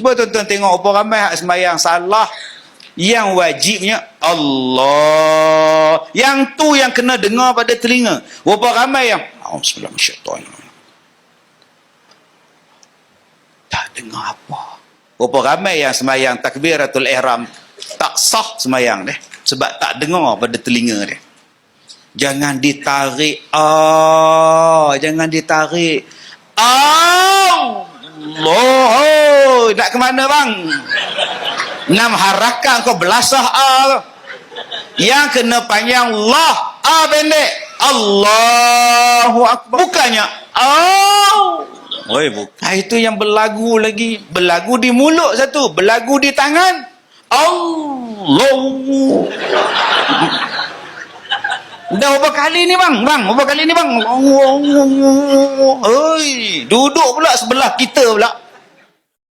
Cuba tuan-tuan tengok apa ramai hak sembahyang salah. Yang wajibnya Allah. Yang tu yang kena dengar pada telinga. Berapa ramai yang Bismillahirrahmanirrahim. Tak dengar apa. Berapa ramai yang sembahyang takbiratul ihram tak sah sembahyang dia. Sebab tak dengar pada telinga dia. Jangan ditarik. Jangan ditarik. Allah. Nak ke mana bang? 6 harakat kau belasah yang kena panjang Allah, pendek Allahu Akbar. Bukannya bukan. Itu yang berlagu lagi. Berlagu di mulut satu, berlagu di tangan. Allah. Dah berapa kali ni bang? Berapa kali ni bang? Duduk pula sebelah kita pula.